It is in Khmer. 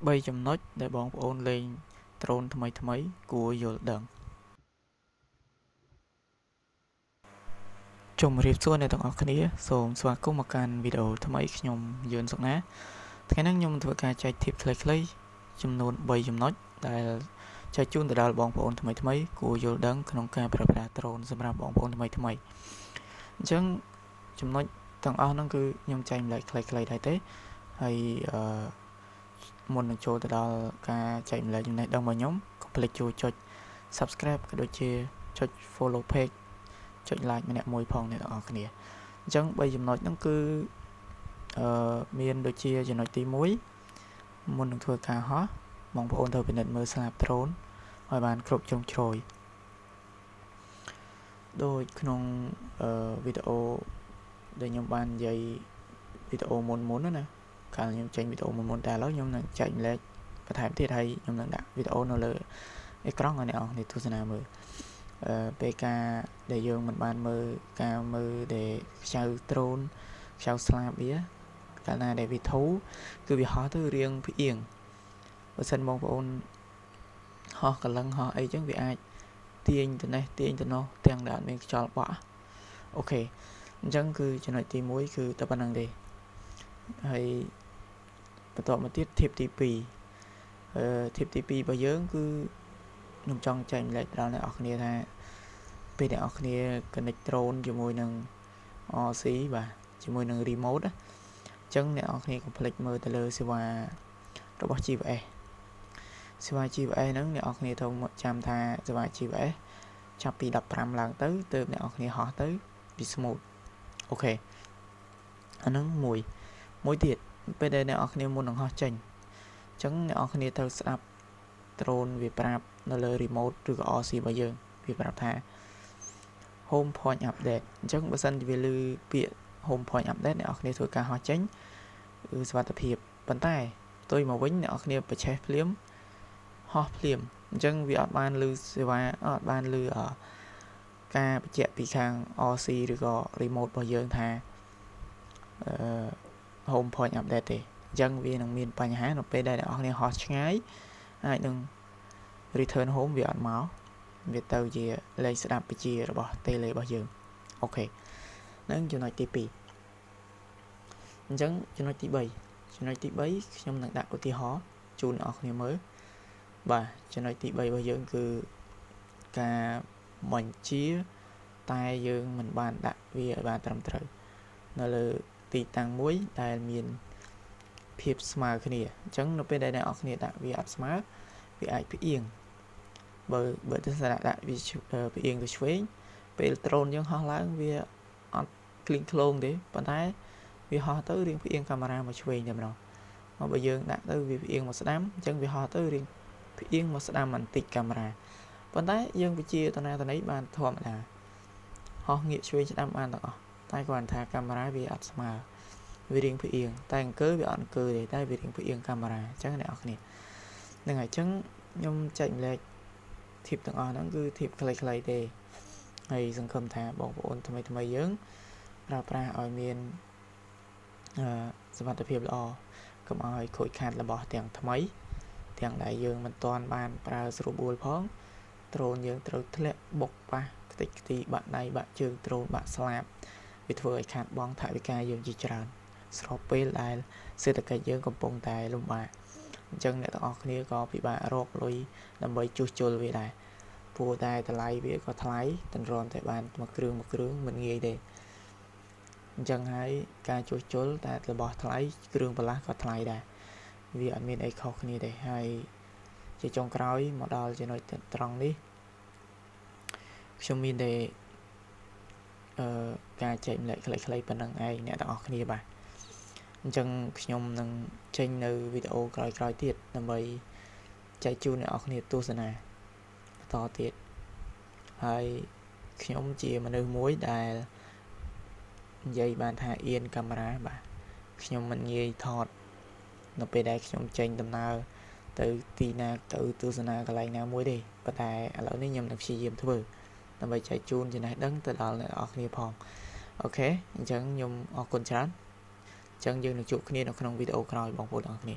3 ចំណុចដែលបងប្អូនលេងដ្រូនថ្មីគួរយល់ដឹងជម្រាបសួរអ្នកទាំងអស់គ្នាសូមស្វាគមន៍មកកាន់វីដេអូថ្មីខ្ញុំយឿនសុកណាថ្ងៃនេះខ្ញុំធ្វើការចែកធីបខ្លីៗចំនួន3ចំណុចដែលចែកជូនទៅដល់បងប្អូនថ្មីគួរយល់ដឹងក្នុងការប្រើប្រាស់ដ្រូនសម្រាប់បងប្អូនថ្មីអញ្ចឹងចំណុចទាំងអស់ហ្នឹងគឺខ្ញុំចែកម្លែកខ្លីៗដែរទេហើយមុននឹងចូលទៅដល់ការចែកម្លែកចំណេះដឹងរបស់ខ្ញុំកុំភ្លេចចូលចុច Subscribe ក៏ដូចជាចុច Follow Page ចុច Like ម្នាក់មួយផងអ្នកទាំងអស់គ្នាអញ្ចឹង3ចំណុចហ្នឹងគឺមានដូចជាចំណុចទី1មុននឹងធ្វើការហោះបងប្អូនត្រូវពិនិត្យមើលស្លាបដ្រូនឲ្យបានគ្រប់ជ្រុងជ្រោយដូចក្នុងវីដេអូដែលខ្ញុំបាននិយាយវីដេអូមុនណាកាលខ្ញុំចេញវីដេអូមុនតែឥឡូវខ្ញុំនឹងចែកម្លែកបន្ថែមទៀតហើយខ្ញុំនឹងដាក់វីដេអូនៅលើអេក្រង់ឲ្យអ្នកនរគ្នាទស្សនាមើលពេលការដែលយើងមិនបានមើលការមើលដែលខ្ចៅដ្រូនខ្ចៅស្លាបវាកាលណាដែលវាធូរគឺវាហោះទៅរៀងផ្អៀងបើសិនបងប្អូនហោះកលឹងហោះអីចឹងវាអាចទាញទៅនេះទាញទៅនោះទាំងដែលអត់មានខ្យល់បក់អូខេអញ្ចឹងគឺចំណុចទី1គឺតែប៉ុណ្្នឹងទេហើយបន្តមកទៀតធីបទី2ធីបទី2របស់យើងគឺខ្ញុំចង់ចែកម្លែកដល់អ្នកនរគ្នាថាពេលអ្នកនរគ្នា connect drone ជាមួយនឹង RC បាទជាមួយនឹង remote អញ្ចឹងអ្នកនរគ្នាកុំភ្លេចមើលទៅលើសេវារបស់ GVS សេវា GVS ហ្នឹងអ្នកនរគ្នាត្រូវចាំថាសេវា GVS ចាប់ពី15ឡើងទៅទើបអ្នកនរគ្នាហោះទៅវា smooth អូខេអាហ្នឹងមួយទៀតពេលដែលអ្នកនរគ្នាមុននឹងហោះចេញអញ្ចឹងអ្នកនរគ្នាត្រូវស្ដាប់ drone វាប្រាប់នៅលើ remote ឬក៏ RC របស់យើងវាប្រាប់ថា home point update អញ្ចឹងបើសិនជាវាឮពាក្យ home point update អ្នកនរគ្នាធ្វើការហោះចេញគឺសុវត្ថិភាពប៉ុន្តែផ្ទុយមកវិញអ្នកនរគ្នាបច្ឆេះភ្លាមហោះភ្លាមអញ្ចឹងវាអត់បានឮសេវាអត់បានឮការបញ្ជាក់ពីខាង RC ឬក៏ remote របស់យើងថាhome point update ទេអញ្ចឹងវានឹងមានបញ្ហានៅពេលដែលអ្នកនរគ្នាហោះឆ្ងាយអាចនឹង return home វាអត់មកវាទៅជាលេខស្ដាប់បញ្ជារបស់ tele របស់យើងអូខេហ្នឹងចំណុចទី2អញ្ចឹងចំណុចទី3ខ្ញុំនឹងដាក់ឧទាហរណ៍ជូនអ្នកនរគ្នាមើលបាទចំណុចទី3របស់យើងគឺការបញ្ជាតែយើងមិនបានដាក់វាឲ្យបានត្រឹមត្រូវនៅលើទីតាំងមួយដែលមានភាពស្មើគ្នាអញ្ចឹងនៅពេលដែលអ្នកនរគ្នាដាក់វាអត់ស្មើវាអាចផ្អៀងបើទស្សនៈដាក់វាផ្អៀងទៅឆ្វេងពេលដ្រូនយើងហោះឡើងវាអត់គ្លីងឃ្លោងទេប៉ុន្តែវាហោះទៅរៀងផ្អៀងកាមេរ៉ាមកឆ្វេងតែម្ដងមកបើយើងដាក់ទៅវាផ្អៀងមកស្ដាំអញ្ចឹងវាហោះទៅរៀងផ្អៀងមកស្ដាំបន្តិចកាមេរ៉ាប៉ុន្តែយើងវិជាតន័យបានធម្មតាហោះងាកឆ្វេងស្ដាំបានទាំងអស់តែគ្រាន់ថាកាមេរ៉ាវាអត់ស្មើវារៀងផ្អៀងតែអង្គើវាអត់អង្គើទេតែវារៀងផ្អៀងកាមេរ៉ាអញ្ចឹងអ្នកនរគ្នាហ្នឹងហើយអញ្ចឹងខ្ញុំចែកម្លែកធីបទាំងអស់ហ្នឹងគឺធីបខ្លីៗទេហើយសង្ឃឹមថាបងប្អូនថ្មីយើងប្រើប្រាស់ឲ្យមានសុវត្ថិភាពល្អកុំឲ្យខូចខាតរបស់ទាំងថ្មីទាំងដែលយើងមិនទាន់បានប្រើស្រួលបួលផងដ្រូនយើងត្រូវធ្លាក់បុកប៉ះខ្ទេចខ្ទីបាក់ដៃបាក់ជើងដ្រូនបាក់ស្លាបវាធ្វើឲ្យខាតបង់ថវិកាយើងជាច្រើនស្របពេលដែលសេដ្ឋកិច្ចយើងកំពុងតែលំបាកអញ្ចឹងអ្នកទាំងអស់គ្នាក៏ពិបាករកលុយដើម្បីជួសជុលវាដែរព្រោះតែតម្លៃវាក៏ថ្លៃតម្រាំតែបានមួយគ្រឿងមិនងាយទេអញ្ចឹងហើយការជួសជុលតែរបស់ថ្លៃគ្រឿងបន្លាស់ក៏ថ្លៃដែរវាអត់មានអីខុសគ្នាទេហើយជាចុងក្រោយមកដល់ចំណុចត្រង់នេះខ្ញុំមានតែការចែកម្លែកខ្លីៗប៉ុណ្ណឹងឯងអ្នកទាំងអស់គ្នាបាទអញ្ចឹងខ្ញុំនឹងចេញនៅវីដេអូក្រោយៗទៀតដើម្បីចែកជូនអ្នកនរគ្នាទស្សនាបន្តទៀតហើយខ្ញុំជាមនុស្សមួយដែលនិយាយបានថាអៀនកាមេរ៉ាបាទខ្ញុំមិនងាយថតនៅពេលដែលខ្ញុំចេញដំណើរទៅទីណាទៅទស្សនាកន្លែងណាមួយទេប៉ុន្តែឥឡូវនេះខ្ញុំនឹងព្យាយាមធ្វើដើម្បីចែកជូនចំណេះដឹងទៅដល់អ្នកនរគ្នាផងអូខេអញ្ចឹងខ្ញុំអរគុណច្រើនអញ្ចឹងយើងនឹងជួបគ្នានៅក្នុងវីដេអូក្រោយបងប្អូនទាំងអស់គ្នា